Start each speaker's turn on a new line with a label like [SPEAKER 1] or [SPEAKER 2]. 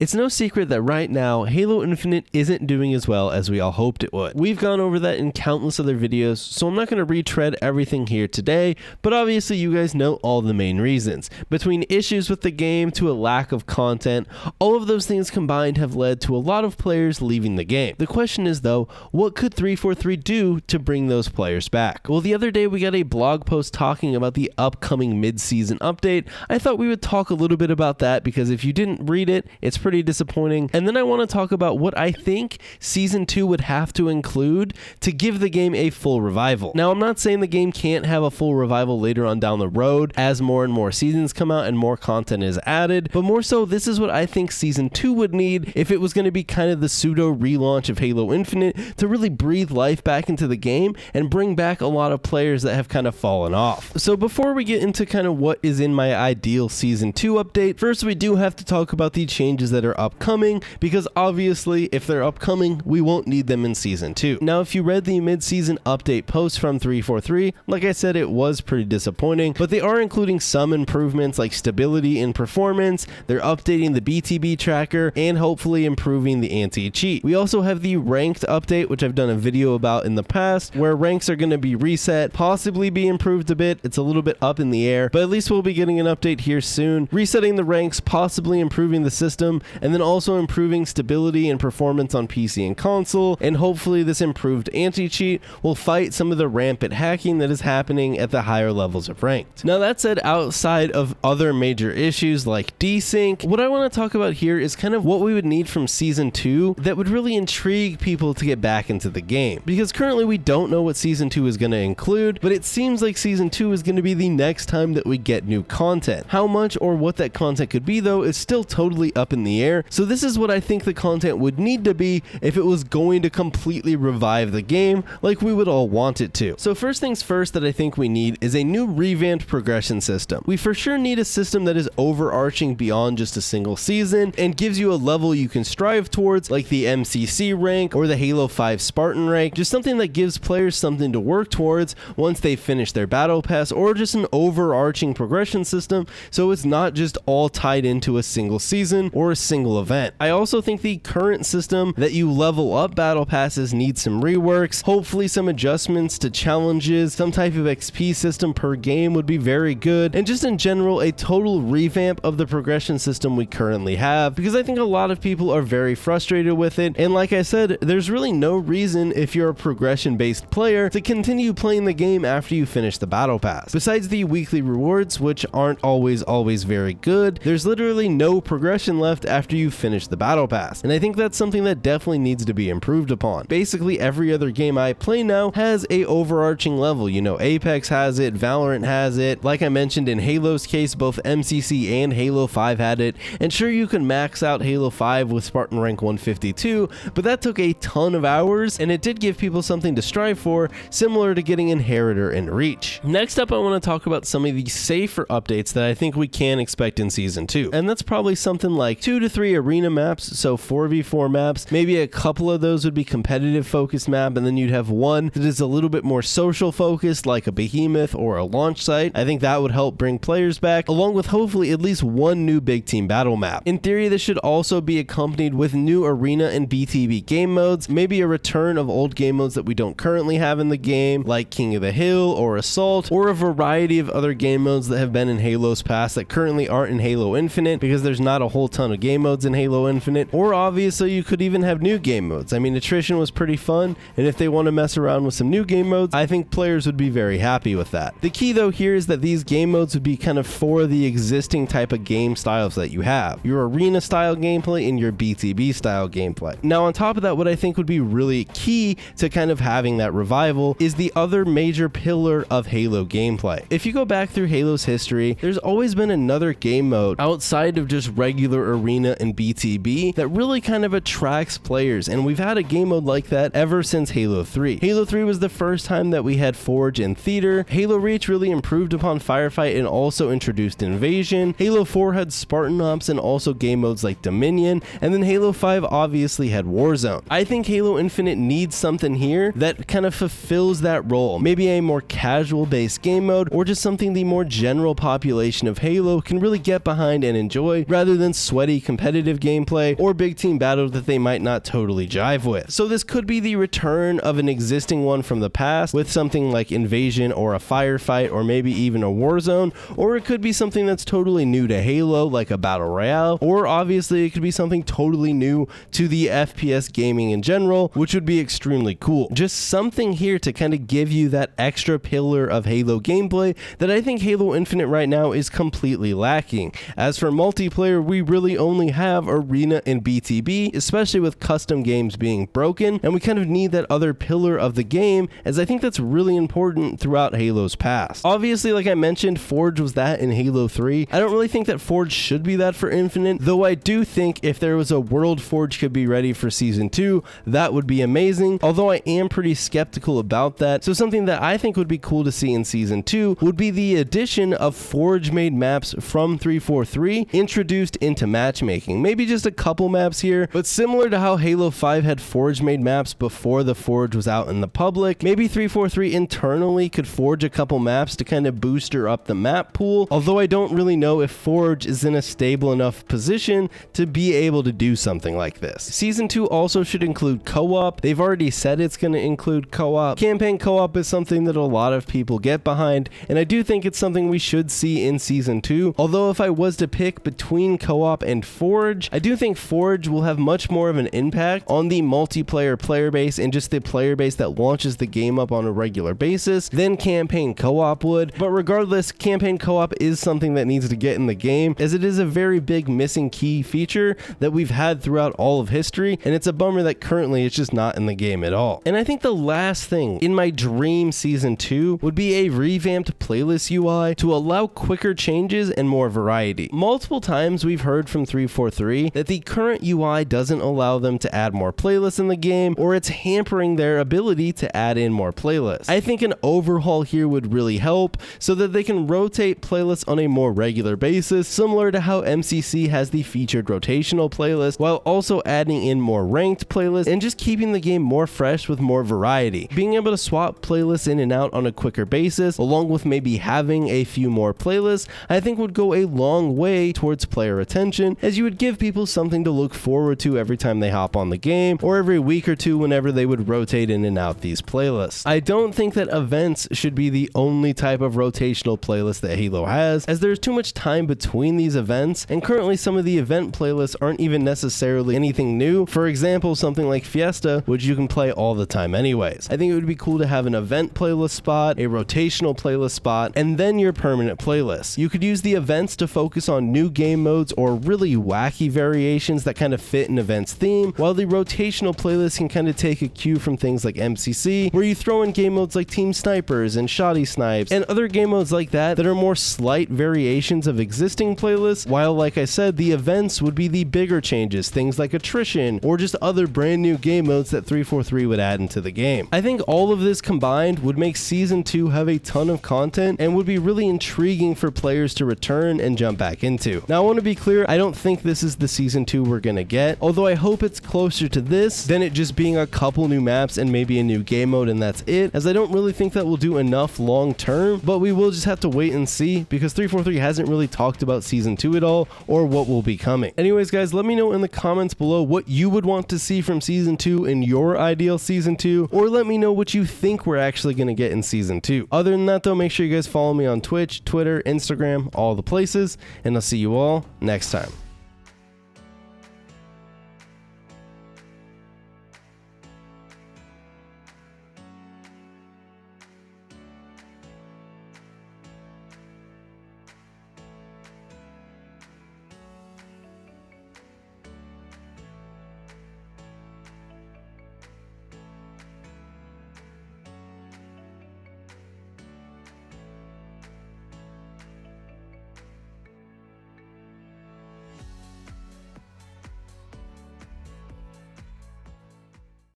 [SPEAKER 1] It's no secret that right now, Halo Infinite isn't doing as well as we all hoped it would. We've gone over that in countless other videos, so I'm not going to retread everything here today, but obviously you guys know all the main reasons. Between issues with the game to a lack of content, all of those things combined have led to a lot of players leaving the game. The question is though, what could 343 do to bring those players back? Well, the other day we got a blog post talking about the upcoming mid-season update. I thought we would talk a little bit about that because if you didn't read it, it's pretty disappointing. And then I want to talk about what I think Season 2 would have to include to give the game a full revival. Now, I'm not saying the game can't have a full revival later on down the road as more and more seasons come out and more content is added, but more so, this is what I think Season 2 would need if it was going to be kind of the pseudo relaunch of Halo Infinite to really breathe life back into the game and bring back a lot of players that have kind of fallen off. So before we get into kind of what is in my ideal Season 2 update, first we do have to talk about the changes that are upcoming, because obviously if they're upcoming, we won't need them in Season 2. Now, if you read the mid-season update post from 343, like I said, it was pretty disappointing, but they are including some improvements like stability in performance, they're updating the BTB tracker, and hopefully improving the anti-cheat. We also have the ranked update, which I've done a video about in the past, where ranks are going to be reset, possibly be improved a bit. It's a little bit up in the air, but at least we'll be getting an update here soon, resetting the ranks, possibly improving the system, and then also improving stability and performance on PC and console, and hopefully this improved anti-cheat will fight some of the rampant hacking that is happening at the higher levels of ranked. Now that said, outside of other major issues like desync, what I want to talk about here is kind of what we would need from Season 2 that would really intrigue people to get back into the game, because currently we don't know what Season 2 is going to include, but it seems like Season 2 is going to be the next time that we get new content. How much or what that content could be though is still totally up in the air. So this is what I think the content would need to be if it was going to completely revive the game like we would all want it to. So first things first that I think we need is a new revamped progression system. We for sure need a system that is overarching beyond just a single season and gives you a level you can strive towards, like the MCC rank or the Halo 5 Spartan rank, just something that gives players something to work towards once they finish their battle pass, or just an overarching progression system so it's not just all tied into a single season or a single event. I also think the current system that you level up battle passes needs some reworks, hopefully some adjustments to challenges, some type of XP system per game would be very good, and just in general a total revamp of the progression system we currently have, because I think a lot of people are very frustrated with it, and like I said, there's really no reason if you're a progression based player to continue playing the game after you finish the battle pass. Besides the weekly rewards, which aren't always very good, there's literally no progression left after you finish the battle pass, and I think that's something that definitely needs to be improved upon. Basically every other game I play now has a overarching level, you know, Apex has it, Valorant has it, like I mentioned in Halo's case, both MCC and Halo 5 had it, and sure, you can max out Halo 5 with Spartan rank 152, but that took a ton of hours, and it did give people something to strive for, similar to getting Inheritor and Reach. Next up, I want to talk about some of the safer updates that I think we can expect in Season 2, and that's probably something like 2 to 3 arena maps, so 4v4 maps, maybe a couple of those would be competitive focused map, and then you'd have one that is a little bit more social focused like a behemoth or a launch site. I think that would help bring players back, along with hopefully at least one new big team battle map. In theory, this should also be accompanied with new arena and BTB game modes, maybe a return of old game modes that we don't currently have in the game, like King of the Hill or Assault, or a variety of other game modes that have been in Halo's past that currently aren't in Halo Infinite, because there's not a whole ton of game modes in Halo Infinite. Or obviously you could even have new game modes. I mean, attrition was pretty fun, and if they want to mess around with some new game modes, I think players would be very happy with that. The key though here is that these game modes would be kind of for the existing type of game styles that you have, your arena style gameplay and your BTB style gameplay. Now on top of that, what I think would be really key to kind of having that revival is the other major pillar of Halo gameplay. If you go back through Halo's history, there's always been another game mode outside of just regular arena and BTB that really kind of attracts players, and we've had a game mode like that ever since Halo 3. Halo 3 was the first time that we had Forge and Theater. Halo Reach really improved upon Firefight and also introduced Invasion. Halo 4 had Spartan Ops and also game modes like Dominion, and then Halo 5 obviously had Warzone. I think Halo Infinite needs something here that kind of fulfills that role. Maybe a more casual based game mode, or just something the more general population of Halo can really get behind and enjoy, rather than sweaty competitive gameplay or big team battles that they might not totally jive with. So this could be the return of an existing one from the past with something like Invasion or a Firefight or maybe even a Warzone, or it could be something that's totally new to Halo like a Battle Royale, or obviously it could be something totally new to the FPS gaming in general, which would be extremely cool. Just something here to kind of give you that extra pillar of Halo gameplay that I think Halo Infinite right now is completely lacking. As for multiplayer, we really only have Arena and BTB, especially with custom games being broken, and we kind of need that other pillar of the game, as I think that's really important throughout Halo's past. Obviously, like I mentioned, Forge was that in Halo 3. I don't really think that Forge should be that for Infinite, though I do think if there was a world Forge could be ready for Season 2, that would be amazing, although I am pretty skeptical about that. So something that I think would be cool to see in Season 2 would be the addition of Forge-made maps from 343 introduced into matchmaking. Maybe just a couple maps here, but similar to how Halo 5 had Forge-made maps before the Forge was out in the public, maybe 343 internally could forge a couple maps to kind of booster up the map pool, although I don't really know if Forge is in a stable enough position to be able to do something like this. Season 2 also should include co-op. They've already said it's going to include co-op. Campaign co-op is something that a lot of people get behind, and I do think it's something we should see in Season 2, although if I was to pick between co-op and Forge, I do think Forge will have much more of an impact on the multiplayer player base and just the player base that launches the game up on a regular basis than campaign co-op would. But regardless, campaign co-op is something that needs to get in the game, as it is a very big missing key feature that we've had throughout all of history, and it's a bummer that currently it's just not in the game at all. And I think the last thing in my dream Season 2 would be a revamped playlist UI to allow quicker changes and more variety. Multiple times we've heard from 343 that the current UI doesn't allow them to add more playlists in the game, or it's hampering their ability to add in more playlists. I think an overhaul here would really help so that they can rotate playlists on a more regular basis, similar to how MCC has the featured rotational playlist, while also adding in more ranked playlists and just keeping the game more fresh with more variety. Being able to swap playlists in and out on a quicker basis, along with maybe having a few more playlists, I think would go a long way towards player retention, as you would give people something to look forward to every time they hop on the game, or every week or two whenever they would rotate in and out these playlists. I don't think that events should be the only type of rotational playlist that Halo has, as there's too much time between these events, and currently some of the event playlists aren't even necessarily anything new. For example, something like Fiesta, which you can play all the time anyways. I think it would be cool to have an event playlist spot, a rotational playlist spot, and then your permanent playlist. You could use the events to focus on new game modes or really wacky variations that kind of fit an event's theme, while the rotational playlist can kind of take a cue from things like MCC, where you throw in game modes like Team Snipers and Shoddy Snipes and other game modes like that that are more slight variations of existing playlists, while like I said, the events would be the bigger changes, things like attrition or just other brand new game modes that 343 would add into the game. I think all of this combined would make Season 2 have a ton of content and would be really intriguing for players to return and jump back into. Now I want to be clear, I don't think this is the Season 2 we're gonna get, although I hope it's closer to this than it just being a couple new maps and maybe a new game mode and that's it, as I don't really think that will do enough long term, but we will just have to wait and see, because 343 hasn't really talked about Season 2 at all or what will be coming. Anyways guys, let me know in the comments below what you would want to see from Season 2 in your ideal Season 2, or let me know what you think we're actually going to get in Season 2. Other than that though, make sure you guys follow me on Twitch, Twitter, Instagram, all the places, and I'll see you all next time.